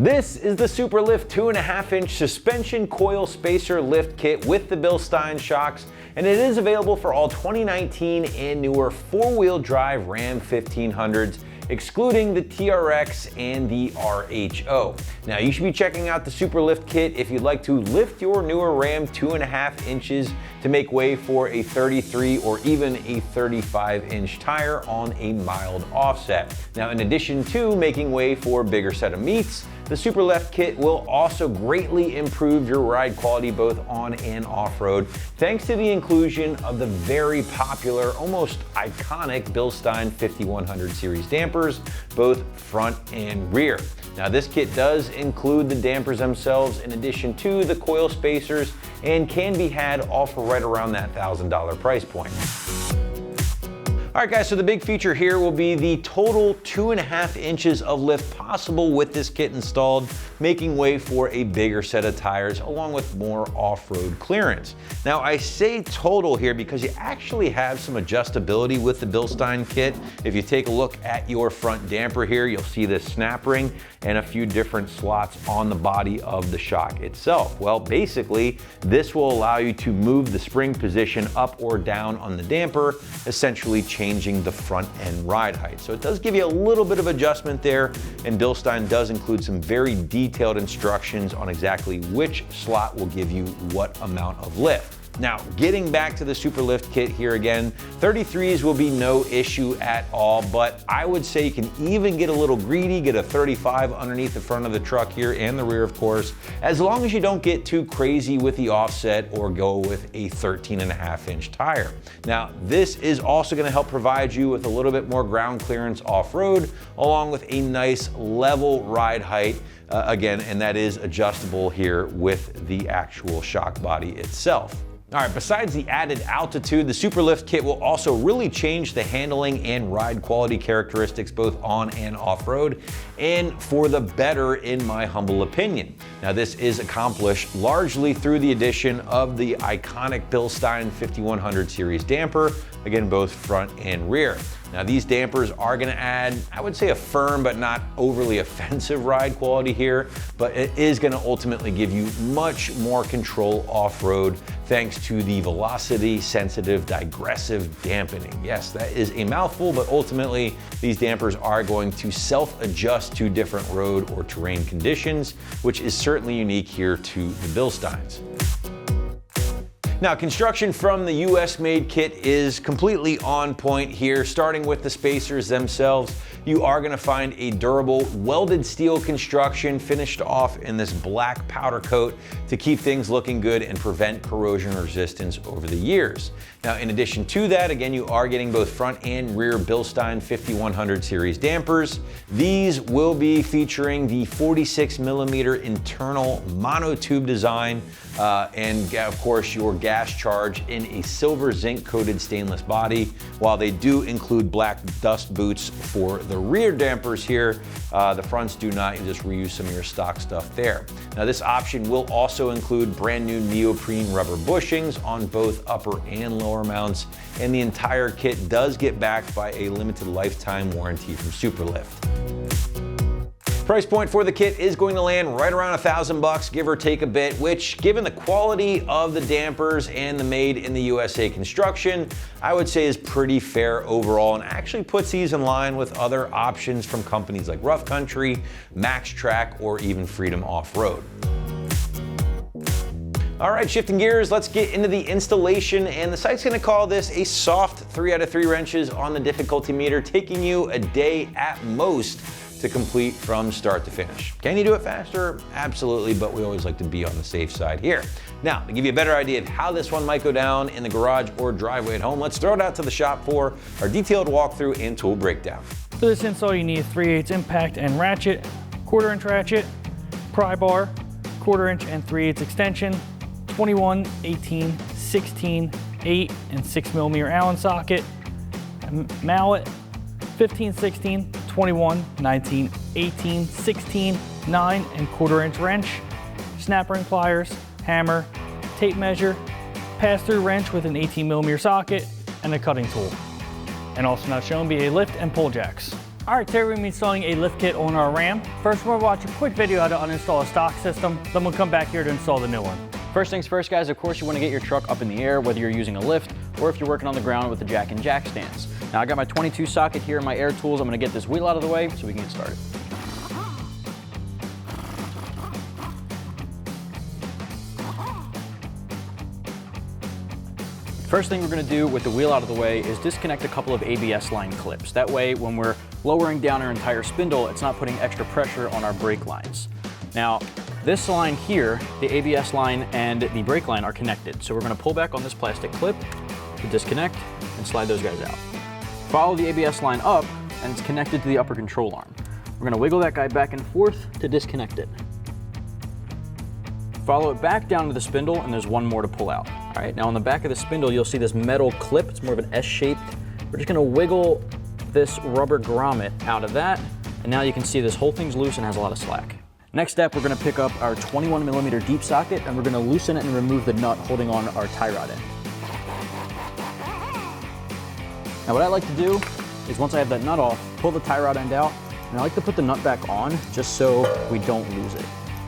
This is the SuperLift 2.5-inch suspension coil spacer lift kit with the Bilstein Shocks, and it is available for all 2019 and newer four-wheel drive Ram 1500s, excluding the TRX and the RHO. Now, you should be checking out the SuperLift kit if you'd like to lift your newer Ram 2.5 inches to make way for a 33 or even a 35-inch tire on a mild offset. Now, in addition to making way for a bigger set of meats, the SuperLift kit will also greatly improve your ride quality both on and off-road, thanks to the inclusion of the very popular, almost iconic Bilstein 5100 series dampers, both front and rear. Now, this kit does include the dampers themselves in addition to the coil spacers and can be had all for right around that $1,000 price point. All right, guys, so the big feature here will be the total 2.5 inches of lift possible with this kit installed, making way for a bigger set of tires along with more off-road clearance. Now, I say total here because you actually have some adjustability with the Bilstein kit. If you take a look at your front damper here, you'll see this snap ring and a few different slots on the body of the shock itself. Well, basically, this will allow you to move the spring position up or down on the damper, essentially changing the front end ride height. So it does give you a little bit of adjustment there, and Bilstein does include some very detailed instructions on exactly which slot will give you what amount of lift. Now, getting back to the SuperLift kit here again, 33s will be no issue at all, but I would say you can even get a little greedy, get a 35 underneath the front of the truck here and the rear, of course, as long as you don't get too crazy with the offset or go with a 13.5-inch tire. Now, this is also going to help provide you with a little bit more ground clearance off-road, along with a nice level ride height, again, and that is adjustable here with the actual shock body itself. All right, besides the added altitude, the SuperLift kit will also really change the handling and ride quality characteristics both on and off-road, and for the better in my humble opinion. Now, this is accomplished largely through the addition of the iconic Bilstein 5100 series damper, again, both front and rear. Now, these dampers are gonna add, I would say, a firm but not overly offensive ride quality here, but it is gonna ultimately give you much more control off-road thanks to the velocity-sensitive digressive dampening. Yes, that is a mouthful, but ultimately, these dampers are going to self-adjust to different road or terrain conditions, which is certainly unique here to the Bilsteins. Now, construction from the US-made kit is completely on point here. Starting with the spacers themselves, you are going to find a durable welded steel construction finished off in this black powder coat to keep things looking good and prevent corrosion resistance over the years. Now, in addition to that, again, you are getting both front and rear Bilstein 5100 series dampers. These will be featuring the 46mm internal monotube design and, of course, your gas charge in a silver zinc coated stainless body, while they do include black dust boots for the rear dampers here. The fronts do not. You just reuse some of your stock stuff there. Now, this option will also include brand new neoprene rubber bushings on both upper and lower mounts, and the entire kit does get backed by a limited lifetime warranty from SuperLift. Price point for the kit is going to land right around $1,000, give or take a bit, which, given the quality of the dampers and the made in the USA construction, I would say is pretty fair overall, and actually puts these in line with other options from companies like Rough Country, Max Track, or even Freedom Off-Road. All right, shifting gears, let's get into the installation, and the site's gonna call this a soft 3 out of 3 wrenches on the difficulty meter, taking you a day at most to complete from start to finish. Can you do it faster? Absolutely, but we always like to be on the safe side here. Now, to give you a better idea of how this one might go down in the garage or driveway at home, let's throw it out to the shop for our detailed walkthrough and tool breakdown. For this install, you need a 3/8 impact and ratchet, 1/4 inch ratchet, pry bar, 1/4 inch and 3/8 extension, 21, 18, 16, 8, and 6mm Allen socket, mallet, 15, 16, 21, 19, 18, 16, 9 and 1/4 inch wrench, snap ring pliers, hammer, tape measure, pass-through wrench with an 18mm socket, and a cutting tool. And also not shown be a lift and pull jacks. All right, today we're gonna be installing a lift kit on our Ram. First, we're gonna watch a quick video how to uninstall a stock system, then we'll come back here to install the new one. First things first, guys, of course you wanna get your truck up in the air, whether you're using a lift or if you're working on the ground with the jack and jack stands. Now I got my 22 socket here in my air tools. I'm gonna get this wheel out of the way so we can get started. First thing we're gonna do with the wheel out of the way is disconnect a couple of ABS line clips. That way, when we're lowering down our entire spindle, it's not putting extra pressure on our brake lines. Now, this line here, the ABS line and the brake line are connected. So we're gonna pull back on this plastic clip to disconnect and slide those guys out. Follow the ABS line up and it's connected to the upper control arm. We're gonna wiggle that guy back and forth to disconnect it. Follow it back down to the spindle and there's one more to pull out. All right, now on the back of the spindle, you'll see this metal clip. It's more of an S-shaped. We're just gonna wiggle this rubber grommet out of that. And now you can see this whole thing's loose and has a lot of slack. Next step, we're gonna pick up our 21mm deep socket and we're gonna loosen it and remove the nut holding on our tie rod end. Now what I like to do is once I have that nut off, pull the tie rod end out, and I like to put the nut back on just so we don't lose it.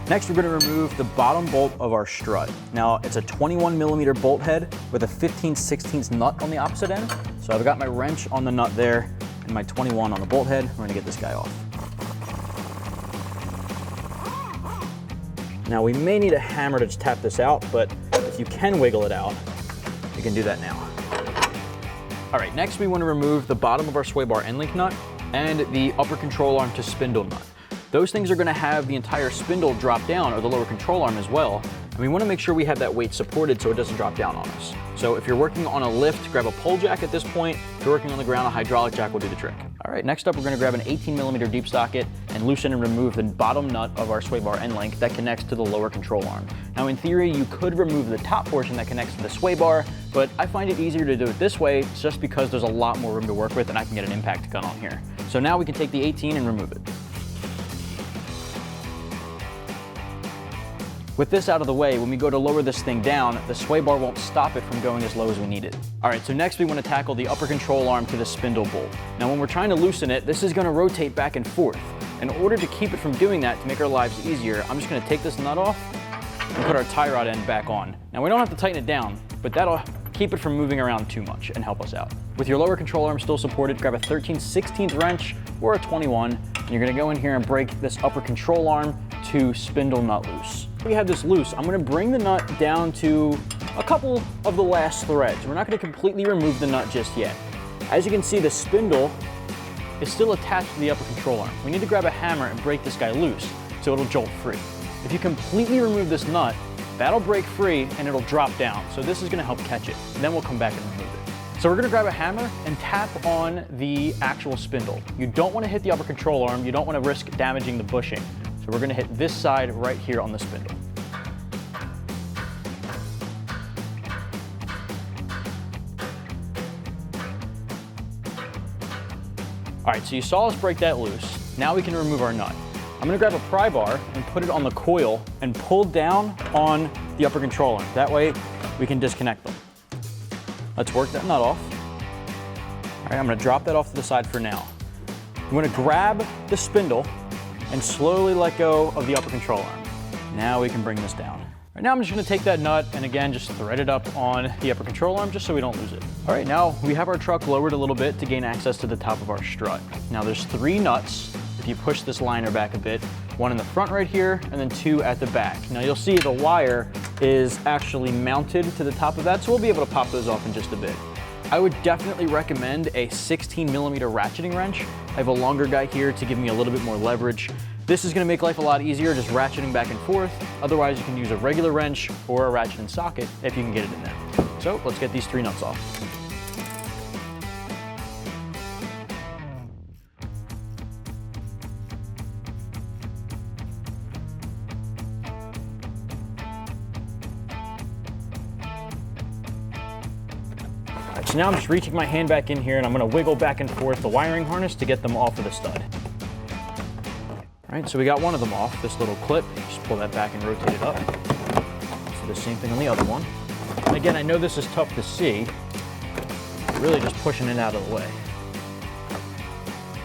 Next, we're gonna remove the bottom bolt of our strut. Now, it's a 21mm bolt head with a 15/16 nut on the opposite end. So I've got my wrench on the nut there and my 21 on the bolt head. We're gonna get this guy off. Now, we may need a hammer to just tap this out, but if you can wiggle it out, you can do that now. All right, next we wanna remove the bottom of our sway bar end link nut and the upper control arm to spindle nut. Those things are gonna have the entire spindle drop down, or the lower control arm as well. And we wanna make sure we have that weight supported so it doesn't drop down on us. So if you're working on a lift, grab a pole jack at this point. If you're working on the ground, a hydraulic jack will do the trick. All right, next up, we're gonna grab an 18mm deep socket and loosen and remove the bottom nut of our sway bar end link that connects to the lower control arm. Now in theory, you could remove the top portion that connects to the sway bar, but I find it easier to do it this way just because there's a lot more room to work with and I can get an impact gun on here. So now we can take the 18 and remove it. With this out of the way, when we go to lower this thing down, the sway bar won't stop it from going as low as we need it. All right, so next we want to tackle the upper control arm to the spindle bolt. Now when we're trying to loosen it, this is going to rotate back and forth. In order to keep it from doing that, to make our lives easier, I'm just going to take this nut off and put our tie rod end back on. Now we don't have to tighten it down, but that'll keep it from moving around too much and help us out. With your lower control arm still supported, grab a 13/16 wrench or a 21, and you're going to go in here and break this upper control arm to spindle nut loose. We have this loose. I'm gonna bring the nut down to a couple of the last threads. We're not gonna completely remove the nut just yet. As you can see, the spindle is still attached to the upper control arm. We need to grab a hammer and break this guy loose so it'll jolt free. If you completely remove this nut, that'll break free and it'll drop down. So this is gonna help catch it. And then we'll come back and remove it. So we're gonna grab a hammer and tap on the actual spindle. You don't wanna hit the upper control arm. You don't wanna risk damaging the bushing. So we're gonna hit this side right here on the spindle. All right, so you saw us break that loose. Now we can remove our nut. I'm gonna grab a pry bar and put it on the coil and pull down on the upper control arm. That way we can disconnect them. Let's work that nut off. All right, I'm gonna drop that off to the side for now. I'm gonna grab the spindle and slowly let go of the upper control arm. Now we can bring this down. Right now I'm just gonna take that nut and again, just thread it up on the upper control arm just so we don't lose it. All right, now we have our truck lowered a little bit to gain access to the top of our strut. Now there's 3 nuts. If you push this liner back a bit, 1 in the front right here and then 2 at the back. Now you'll see the wire is actually mounted to the top of that, so we'll be able to pop those off in just a bit. I would definitely recommend a 16mm ratcheting wrench. I have a longer guy here to give me a little bit more leverage. This is gonna make life a lot easier just ratcheting back and forth. Otherwise, you can use a regular wrench or a ratchet and socket if you can get it in there. So let's get these 3 nuts off. So now I'm just reaching my hand back in here and I'm gonna wiggle back and forth the wiring harness to get them off of the stud. All right, so we got one of them off, this little clip. Just pull that back and rotate it up. So the same thing on the other one. And again, I know this is tough to see. Really just pushing it out of the way.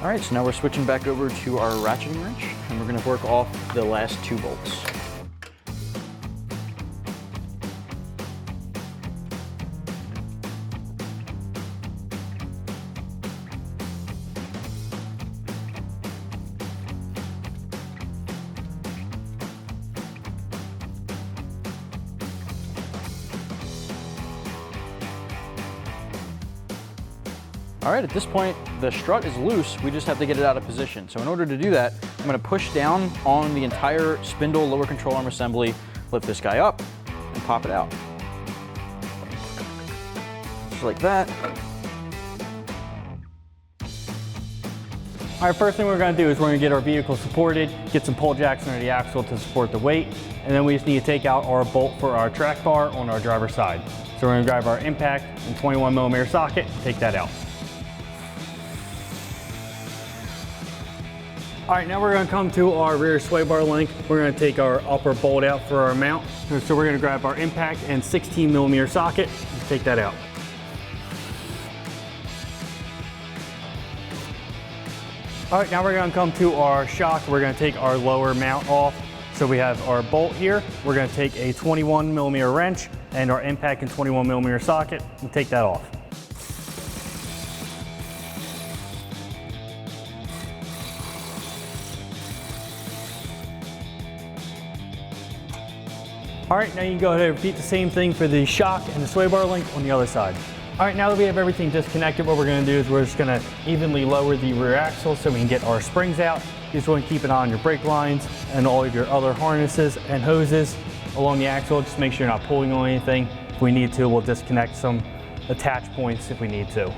All right, so now we're switching back over to our ratcheting wrench, and we're gonna work off the last 2 bolts. All right, at this point, the strut is loose. We just have to get it out of position. So in order to do that, I'm gonna push down on the entire spindle lower control arm assembly, lift this guy up, and pop it out. Just like that. All right, first thing we're gonna do is we're gonna get our vehicle supported, get some pull jacks under the axle to support the weight, and then we just need to take out our bolt for our track bar on our driver's side. So we're gonna grab our impact and 21mm socket and take that out. All right, now we're gonna come to our rear sway bar link. We're gonna take our upper bolt out for our mount. So we're gonna grab our impact and 16mm socket and take that out. All right, now we're gonna come to our shock. We're gonna take our lower mount off. So we have our bolt here. We're gonna take a 21mm wrench and our impact and 21mm socket and take that off. All right, now you can go ahead and repeat the same thing for the shock and the sway bar link on the other side. All right, now that we have everything disconnected, what we're gonna do is we're just gonna evenly lower the rear axle so we can get our springs out. You just wanna keep an eye on your brake lines and all of your other harnesses and hoses along the axle. Just make sure you're not pulling on anything. If we need to, we'll disconnect some attach points if we need to.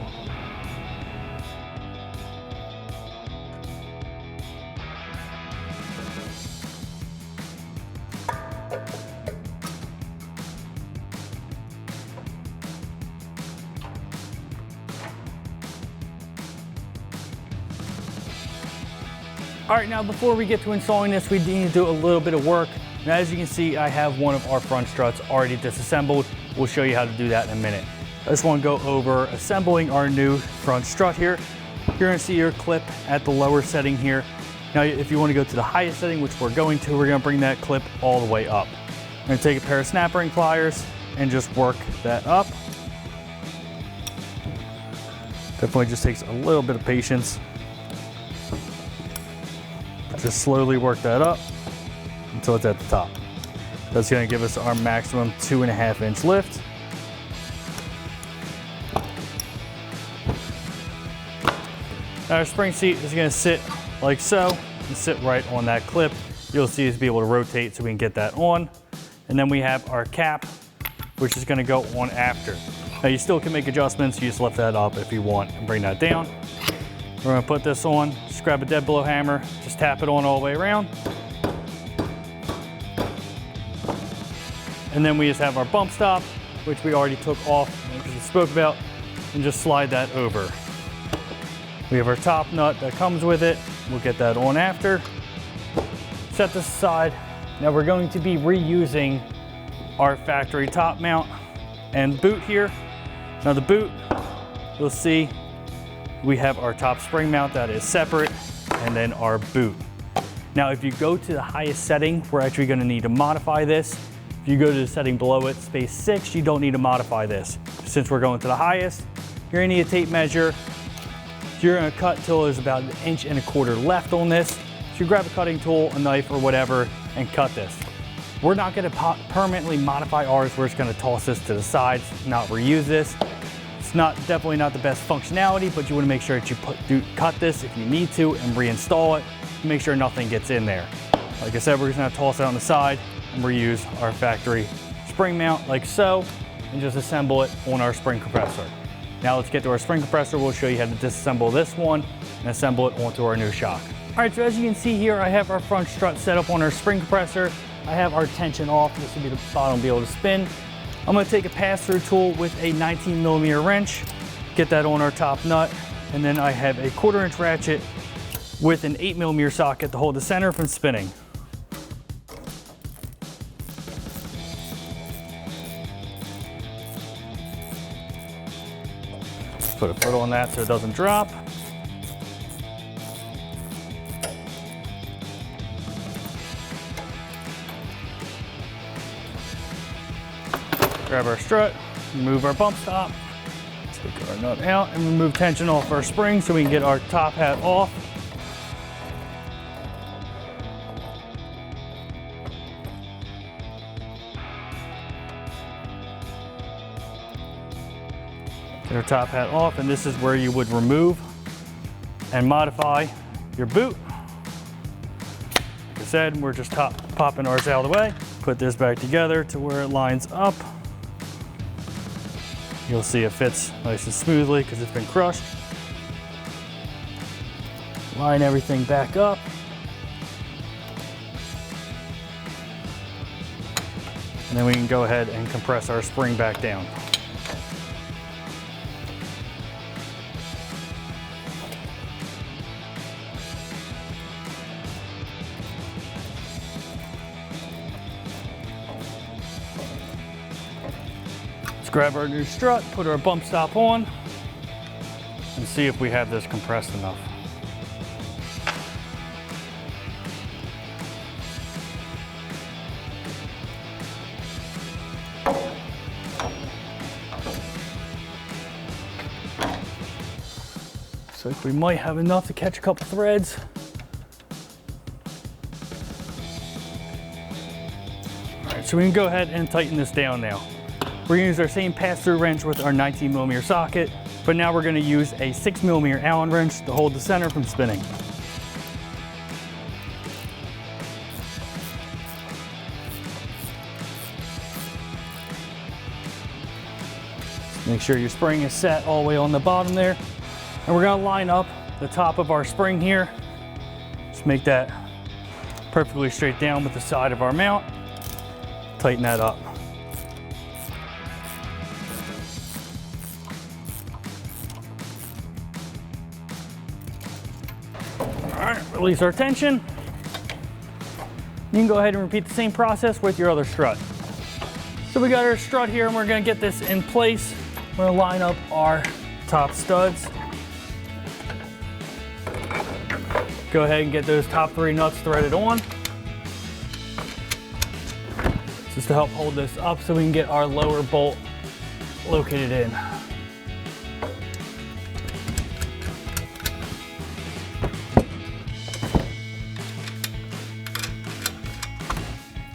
All right, now before we get to installing this, we need to do a little bit of work. Now, as you can see, I have one of our front struts already disassembled. We'll show you how to do that in a minute. I just want to go over assembling our new front strut here. You're gonna see your clip at the lower setting here. Now, if you want to go to the highest setting, which we're going to, we're gonna bring that clip all the way up. I'm gonna take a pair of snap ring pliers and just work that up. Definitely just takes a little bit of patience. Just slowly work that up until it's at the top. That's gonna give us our maximum 2.5-inch lift. Now our spring seat is gonna sit like so and sit right on that clip. You'll see us be able to rotate so we can get that on. And then we have our cap, which is gonna go on after. Now you still can make adjustments. You just lift that up if you want and bring that down. We're gonna put this on, just grab a dead blow hammer, just tap it on all the way around. And then we just have our bump stop, which we already took off, which we spoke about, and just slide that over. We have our top nut that comes with it. We'll get that on after. Set this aside. Now we're going to be reusing our factory top mount and boot here. Now the boot, you'll see, we have our top spring mount that is separate, and then our boot. Now, if you go to the highest setting, we're actually gonna need to modify this. If you go to the setting below it, space 6, you don't need to modify this. Since we're going to the highest, you're gonna need a tape measure. You're gonna cut till there's about 1.25 inches left on this. So you grab a cutting tool, a knife, or whatever, and cut this. We're not gonna permanently modify ours. We're just gonna toss this to the sides, not reuse this. It's definitely not the best functionality, but you want to make sure that you cut this if you need to and reinstall it. Make sure nothing gets in there. Like I said, we're just going to toss it on the side and reuse our factory spring mount like so, and just assemble it on our spring compressor. Now let's get to our spring compressor. We'll show you how to disassemble this one and assemble it onto our new shock. All right, so as you can see here, I have our front strut set up on our spring compressor. I have our tension off. This will be the bottom be able to spin. I'm gonna take a pass-through tool with a 19mm wrench, get that on our top nut, and then I have a 1/4-inch ratchet with an 8mm socket to hold the center from spinning. Put a foot on that so it doesn't drop. grab our strut, remove our bump stop, take our nut out, and remove tension off our spring so we can get our top hat off. Get our top hat off, and this is where you would remove and modify your boot. Like I said, we're just popping ours out of the way. Put this back together to where it lines up. You'll see it fits nice and smoothly because it's been crushed. Line everything back up. And then we can go ahead and compress our spring back down. Grab our new strut, put our bump stop on, and see if we have this compressed enough. Looks like we might have enough to catch a couple threads. All right, so we can go ahead and tighten this down now. We're gonna use our same pass-through wrench with our 19mm socket, but now we're gonna use a 6mm Allen wrench to hold the center from spinning. Make sure your spring is set all the way on the bottom there. And we're gonna line up the top of our spring here. Just make that perfectly straight down with the side of our mount. Tighten that up. Release our tension. You can go ahead and repeat the same process with your other strut. So we got our strut here, and we're gonna get this in place. We're gonna line up our top studs. Go ahead and get those top 3 nuts threaded on. Just to help hold this up so we can get our lower bolt located in.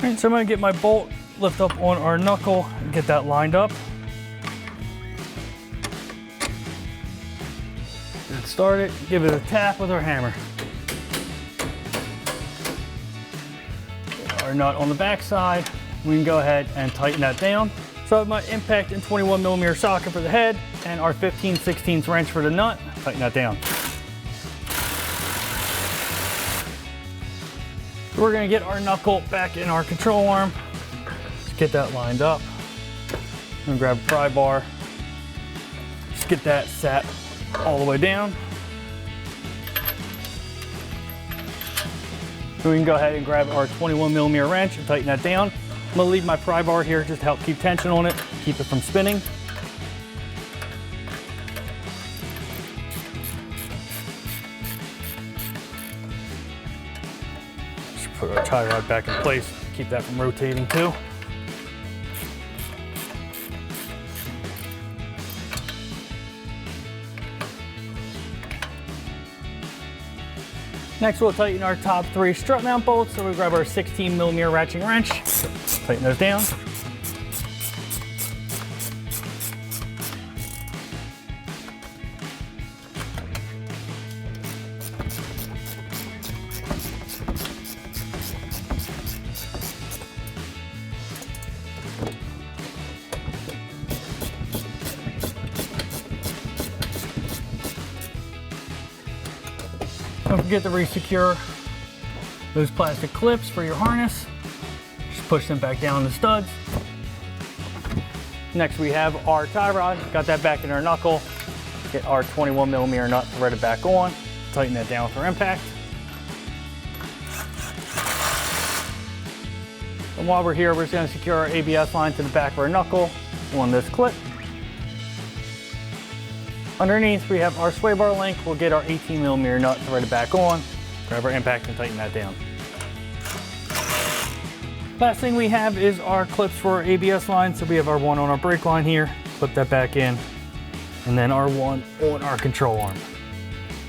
Alright, so I'm going to get my bolt, lift up on our knuckle, and get that lined up. Get it started, give it a tap with our hammer. Get our nut on the back side, we can go ahead and tighten that down. So I have my impact and 21mm socket for the head, and our 15/16 wrench for the nut. Tighten that down. We're gonna get our knuckle back in our control arm. Just get that lined up. I'm gonna grab a pry bar. Just get that set all the way down. So we can go ahead and grab our 21mm wrench and tighten that down. I'm gonna leave my pry bar here just to help keep tension on it, keep it from spinning. Put our tie rod back in place, keep that from rotating too. Next, we'll tighten our top 3 strut mount bolts. So we grab our 16mm ratcheting wrench, tighten those down. Don't forget to re-secure those plastic clips for your harness. Just push them back down the studs. Next we have our tie rod. Got that back in our knuckle. Get our 21mm nut threaded back on. Tighten that down with our impact. And while we're here, we're just going to secure our ABS line to the back of our knuckle on this clip. Underneath, we have our sway bar link. We'll get our 18mm nut threaded back on, grab our impact and tighten that down. Last thing we have is our clips for our ABS line. So we have our one on our brake line here, clip that back in, and then our one on our control arm.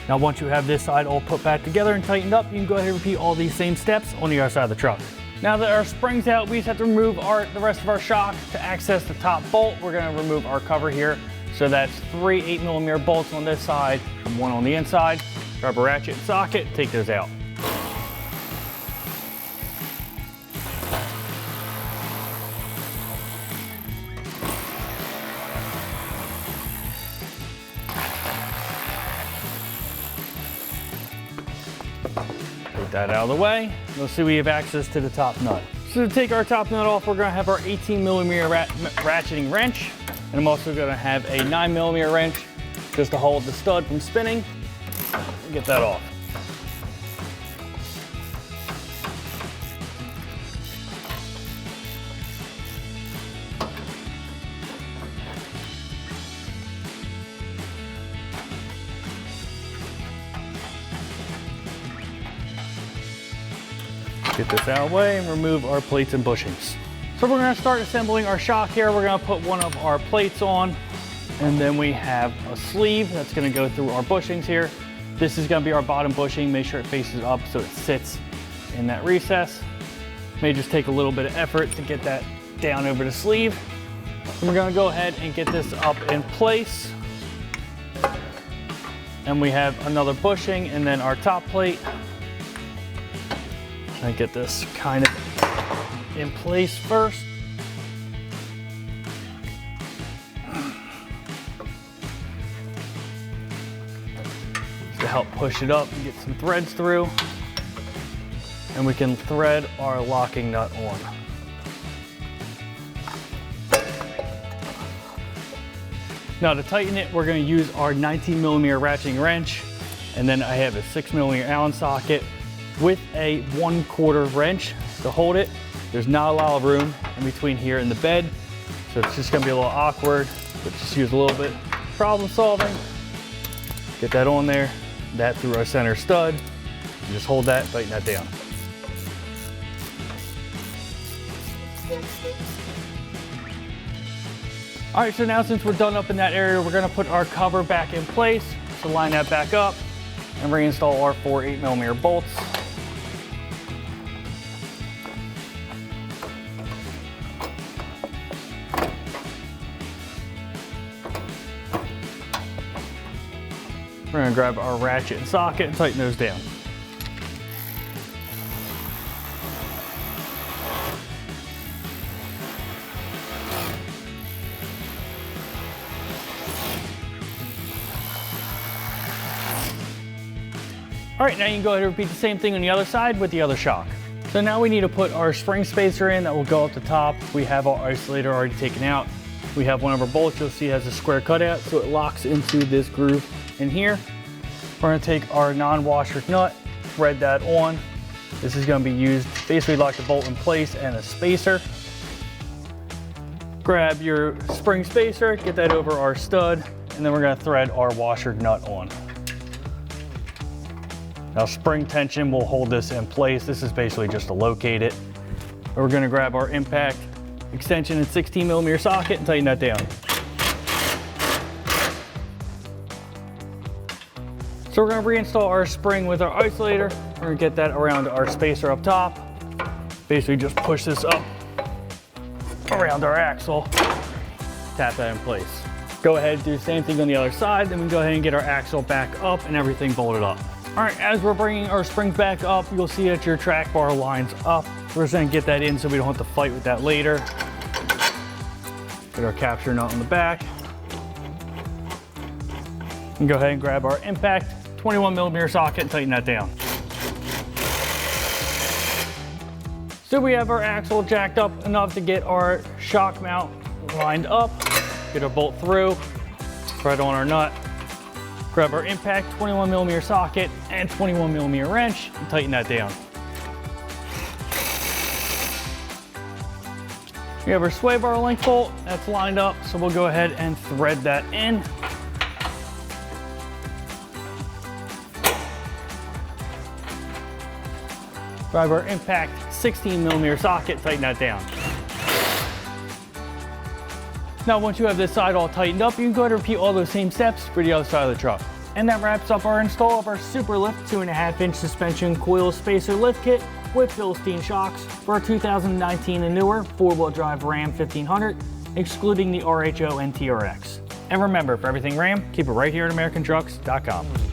Now once you have this side all put back together and tightened up, you can go ahead and repeat all these same steps on the other side of the truck. Now that our spring's out, we just have to remove the rest of our shock. To access the top bolt, we're gonna remove our cover here. So that's 3 8mm bolts on this side and 1 on the inside. Grab a ratchet and socket, take those out. Take that out of the way. You'll see we have access to the top nut. So to take our top nut off, we're gonna have our 18mm ratcheting wrench. And I'm also gonna have a 9mm wrench just to hold the stud from spinning. Get that off. Get this out of the way and remove our plates and bushings. So we're gonna start assembling our shock here. We're gonna put one of our plates on, and then we have a sleeve that's gonna go through our bushings here. This is gonna be our bottom bushing. Make sure it faces up so it sits in that recess. May just take a little bit of effort to get that down over the sleeve. And we're gonna go ahead and get this up in place. And we have another bushing and then our top plate. I get this kind of in place first. To help push it up and get some threads through. And we can thread our locking nut on. Now to tighten it, we're going to use our 19mm ratcheting wrench, and then I have a 6mm Allen socket with a 1/4 wrench to hold it. There's not a lot of room in between here and the bed, so it's just going to be a little awkward, but just use a little bit problem solving. Get that on there, that through our center stud, and just hold that, tighten that down. All right, so now since we're done up in that area, we're gonna put our cover back in place. So line that back up and reinstall our 4 8mm bolts. We're gonna grab our ratchet and socket and tighten those down. All right, now you can go ahead and repeat the same thing on the other side with the other shock. So now we need to put our spring spacer in that will go up the top. We have our isolator already taken out. We have one of our bolts, you'll see has a square cutout, so it locks into this groove in here. We're gonna take our non-washer nut, thread that on. This is gonna be used to basically lock the bolt in place and a spacer. Grab your spring spacer, get that over our stud, and then we're gonna thread our washer nut on. Now spring tension will hold this in place. This is basically just to locate it. We're gonna grab our impact extension and 16mm socket and tighten that down. So we're gonna reinstall our spring with our isolator. We're gonna get that around our spacer up top. Basically just push this up around our axle, tap that in place. Go ahead and do the same thing on the other side, then we can go ahead and get our axle back up and everything bolted up. All right, as we're bringing our springs back up, you'll see that your track bar lines up. We're just gonna get that in so we don't have to fight with that later. Get our capture nut on the back. And go ahead and grab our impact 21mm socket and tighten that down. So we have our axle jacked up enough to get our shock mount lined up. Get our bolt through, thread on our nut. Grab our impact 21mm socket and 21mm wrench and tighten that down. We have our sway bar link bolt that's lined up, so we'll go ahead and thread that in. Grab our impact 16mm socket, tighten that down. Now once you have this side all tightened up, you can go ahead and repeat all those same steps for the other side of the truck. And that wraps up our install of our SuperLift 2.5-inch suspension coil spacer lift kit with Bilstein Shocks for our 2019 and newer 4-wheel drive Ram 1500, excluding the RHO and TRX. And remember, for everything Ram, keep it right here at AmericanTrucks.com.